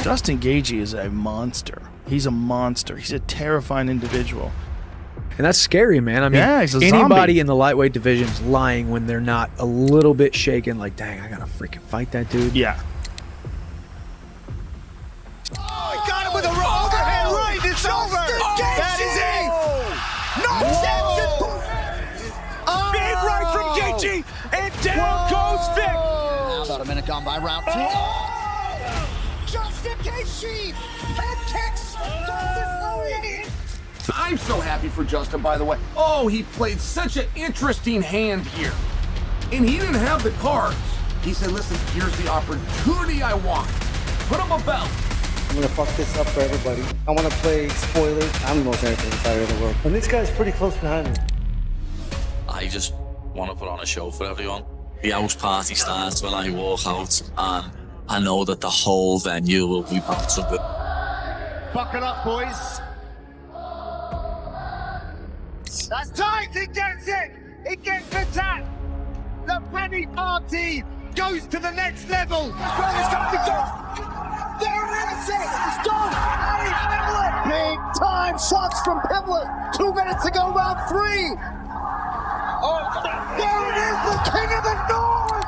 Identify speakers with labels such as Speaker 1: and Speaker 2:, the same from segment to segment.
Speaker 1: Justin Gaethje is a monster. He's a monster. He's a terrifying individual.
Speaker 2: And that's scary, man. I mean,
Speaker 1: yeah, he's a
Speaker 2: anybody
Speaker 1: zombie.
Speaker 2: in the lightweight division is lying when they're not a little bit shaken, like, dang, I gotta freaking fight that dude.
Speaker 1: Yeah.
Speaker 3: Oh, he got him with a overhand right. It's over. That is it. No big right from Gaethje, and down goes Vic.
Speaker 4: Now about a minute gone by round 2. Oh! Justin Gaethje head kicks.
Speaker 5: I'm so happy for Justin, by the way. Oh, he played such an interesting hand here. And he didn't have the cards. He said, listen, here's the opportunity I want. Put him a belt.
Speaker 6: I'm gonna fuck this up for everybody. I wanna play spoilers. I'm the most entertaining fighter in the world. And this guy's pretty close behind me.
Speaker 7: I just want to put on a show for everyone. The house party starts when I walk out, and I know that the whole venue will be packed up.
Speaker 3: Buckle up, boys. That's tight. He gets it. He gets the tap. The Paddy party goes to the next level. Well, it's got to go. There it is. It's done. Paddy Pimblett. Big time shots from Pimblett. 2 minutes to go, round 3. Oh, there it is. The king of the North.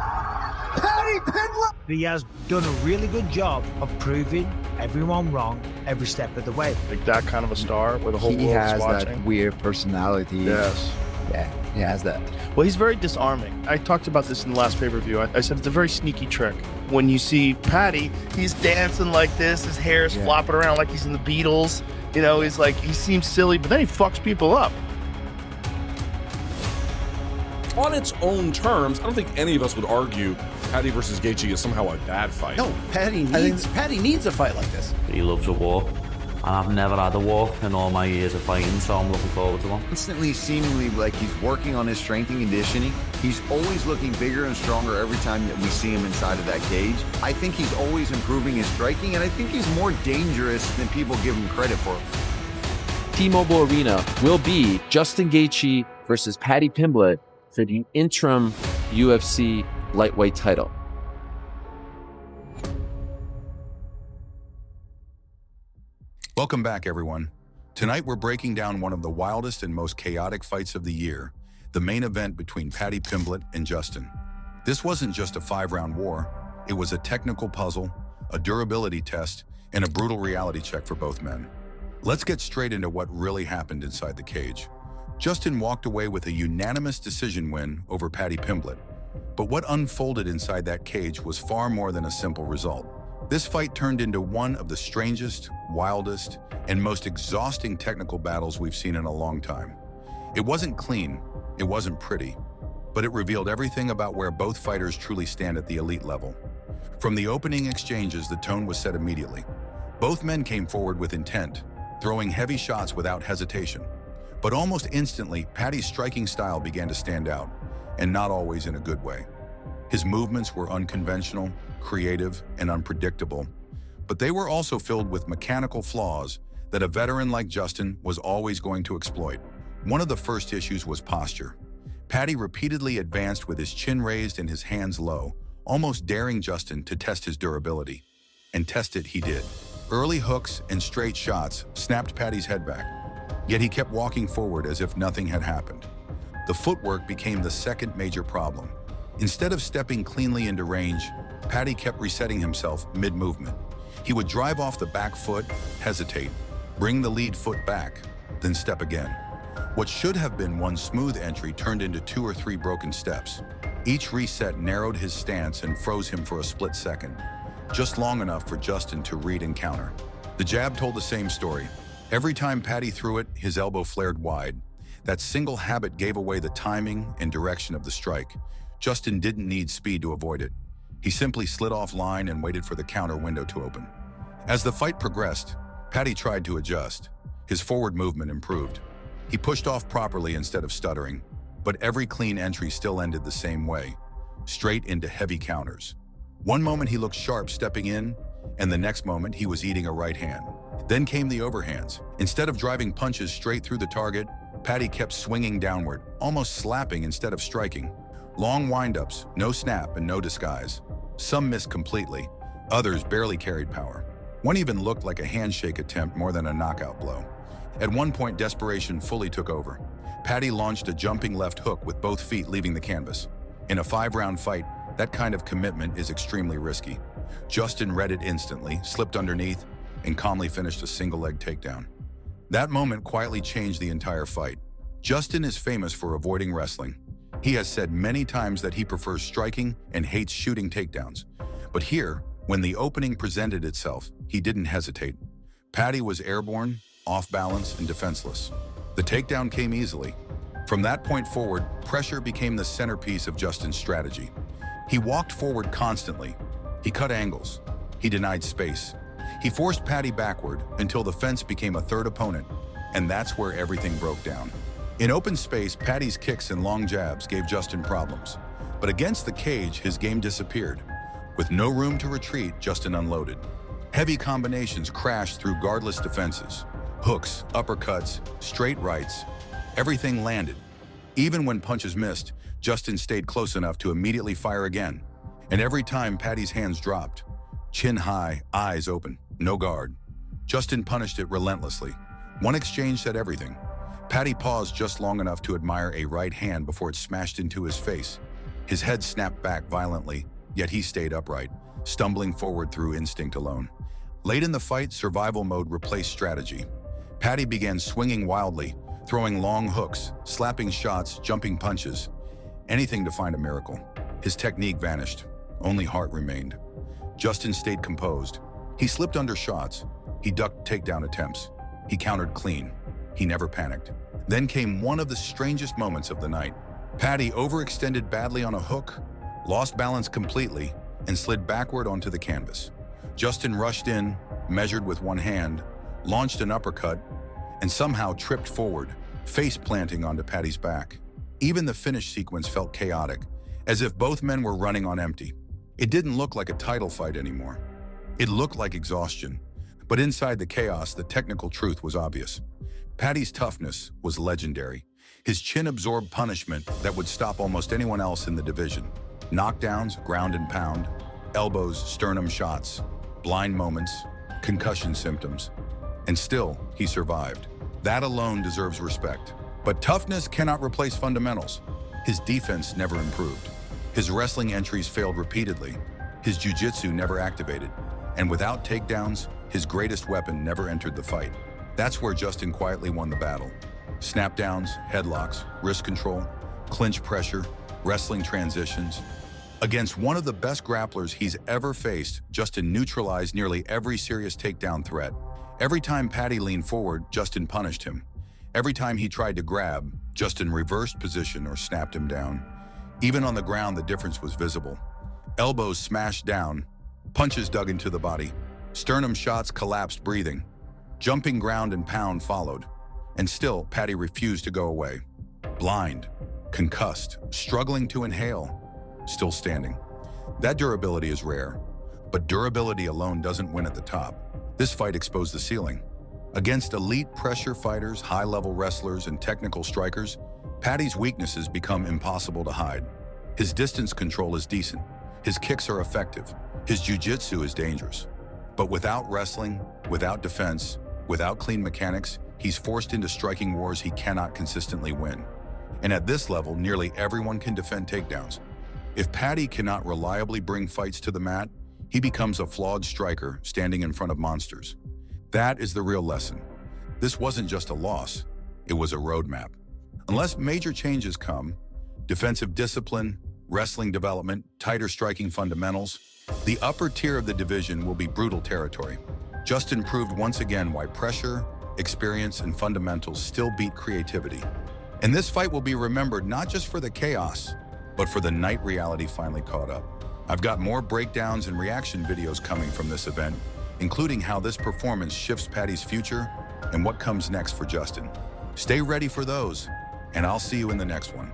Speaker 3: Paddy Pimblett.
Speaker 8: He has done a really good job of proving everyone wrong every step of the way.
Speaker 1: Like that kind of a star where the whole
Speaker 9: He
Speaker 1: world
Speaker 9: has
Speaker 1: is watching.
Speaker 9: that weird personality.
Speaker 1: Yes.
Speaker 9: Yeah, he has that.
Speaker 1: Well, he's very disarming. I talked about this in the last pay-per-view. I said it's a very sneaky trick. When you see Paddy, he's dancing like this. His hair is flopping around like he's in the Beatles. You know, he's like, he seems silly, but then he fucks people up.
Speaker 10: On its own terms, I don't think any of us would argue Paddy versus Gaethje is somehow a bad fight.
Speaker 11: No, Paddy needs a fight like this.
Speaker 7: He loves a war, and I've never had a war in all my years of fighting, so I'm looking forward to one.
Speaker 12: Constantly, seemingly like he's working on his strength and conditioning. He's always looking bigger and stronger every time that we see him inside of that cage. I think he's always improving his striking, and I think he's more dangerous than people give him credit for.
Speaker 13: T-Mobile Arena will be Justin Gaethje versus Paddy Pimblett for the interim UFC lightweight title.
Speaker 14: Welcome back, everyone. Tonight we're breaking down one of the wildest and most chaotic fights of the year, the main event between Paddy Pimblett and Justin. This wasn't just a 5-round war. It was a technical puzzle, a durability test, and a brutal reality check for both men. Let's get straight into what really happened inside the cage. Justin walked away with a unanimous decision win over Paddy Pimblett. But what unfolded inside that cage was far more than a simple result. This fight turned into one of the strangest, wildest, and most exhausting technical battles we've seen in a long time. It wasn't clean, it wasn't pretty, but it revealed everything about where both fighters truly stand at the elite level. From the opening exchanges, the tone was set immediately. Both men came forward with intent, throwing heavy shots without hesitation. But almost instantly, Paddy's striking style began to stand out, and not always in a good way. His movements were unconventional, creative, and unpredictable, but they were also filled with mechanical flaws that a veteran like Justin was always going to exploit. One of the first issues was posture. Paddy repeatedly advanced with his chin raised and his hands low, almost daring Justin to test his durability. And test it he did. Early hooks and straight shots snapped Paddy's head back, yet he kept walking forward as if nothing had happened. The footwork became the second major problem. Instead of stepping cleanly into range, Paddy kept resetting himself mid-movement. He would drive off the back foot, hesitate, bring the lead foot back, then step again. What should have been one smooth entry turned into 2 or 3 broken steps. Each reset narrowed his stance and froze him for a split second, just long enough for Justin to read and counter. The jab told the same story. Every time Paddy threw it, his elbow flared wide. That single habit gave away the timing and direction of the strike. Justin didn't need speed to avoid it. He simply slid off line and waited for the counter window to open. As the fight progressed, Paddy tried to adjust. His forward movement improved. He pushed off properly instead of stuttering, but every clean entry still ended the same way, straight into heavy counters. One moment he looked sharp stepping in, and the next moment he was eating a right hand. Then came the overhands. Instead of driving punches straight through the target, Paddy kept swinging downward, almost slapping instead of striking. Long windups, no snap and no disguise. Some missed completely, others barely carried power. One even looked like a handshake attempt more than a knockout blow. At one point, desperation fully took over. Paddy launched a jumping left hook with both feet leaving the canvas. In a 5-round fight, that kind of commitment is extremely risky. Justin read it instantly, slipped underneath, and calmly finished a single-leg takedown. That moment quietly changed the entire fight. Justin is famous for avoiding wrestling. He has said many times that he prefers striking and hates shooting takedowns. But here, when the opening presented itself, he didn't hesitate. Paddy was airborne, off balance, and defenseless. The takedown came easily. From that point forward, pressure became the centerpiece of Justin's strategy. He walked forward constantly. He cut angles. He denied space. He forced Paddy backward until the fence became a third opponent, and that's where everything broke down. In open space, Paddy's kicks and long jabs gave Justin problems. But against the cage, his game disappeared. With no room to retreat, Justin unloaded. Heavy combinations crashed through guardless defenses. Hooks, uppercuts, straight rights, everything landed. Even when punches missed, Justin stayed close enough to immediately fire again. And every time Paddy's hands dropped, chin high, eyes open, no guard, Justin punished it relentlessly. One exchange said everything. Paddy paused just long enough to admire a right hand before it smashed into his face. His head snapped back violently, yet he stayed upright, stumbling forward through instinct alone. Late in the fight, survival mode replaced strategy. Paddy began swinging wildly, throwing long hooks, slapping shots, jumping punches. Anything to find a miracle. His technique vanished. Only heart remained. Justin stayed composed. He slipped under shots. He ducked takedown attempts. He countered clean. He never panicked. Then came one of the strangest moments of the night. Paddy overextended badly on a hook, lost balance completely, and slid backward onto the canvas. Justin rushed in, measured with one hand, launched an uppercut, and somehow tripped forward, face planting onto Paddy's back. Even the finish sequence felt chaotic, as if both men were running on empty. It didn't look like a title fight anymore. It looked like exhaustion. But inside the chaos, the technical truth was obvious. Paddy's toughness was legendary. His chin-absorbed punishment that would stop almost anyone else in the division. Knockdowns, ground and pound, elbows, sternum shots, blind moments, concussion symptoms. And still, he survived. That alone deserves respect. But toughness cannot replace fundamentals. His defense never improved. His wrestling entries failed repeatedly. His jiu-jitsu never activated. And without takedowns, his greatest weapon never entered the fight. That's where Justin quietly won the battle. Snapdowns, headlocks, wrist control, clinch pressure, wrestling transitions. Against one of the best grapplers he's ever faced, Justin neutralized nearly every serious takedown threat. Every time Paddy leaned forward, Justin punished him. Every time he tried to grab, Justin reversed position or snapped him down. Even on the ground, the difference was visible. Elbows smashed down, punches dug into the body, sternum shots collapsed breathing. Jumping ground and pound followed. And still, Paddy refused to go away. Blind, concussed, struggling to inhale, still standing. That durability is rare, but durability alone doesn't win at the top. This fight exposed the ceiling. Against elite pressure fighters, high-level wrestlers, and technical strikers, Paddy's weaknesses become impossible to hide. His distance control is decent. His kicks are effective. His jiu-jitsu is dangerous. But without wrestling, without defense, without clean mechanics, he's forced into striking wars he cannot consistently win. And at this level, nearly everyone can defend takedowns. If Paddy cannot reliably bring fights to the mat, he becomes a flawed striker standing in front of monsters. That is the real lesson. This wasn't just a loss, it was a roadmap. Unless major changes come, defensive discipline, wrestling development, tighter striking fundamentals, the upper tier of the division will be brutal territory. Justin proved once again why pressure, experience, and fundamentals still beat creativity. And this fight will be remembered not just for the chaos, but for the night reality finally caught up. I've got more breakdowns and reaction videos coming from this event, including how this performance shifts Paddy's future and what comes next for Justin. Stay ready for those, and I'll see you in the next one.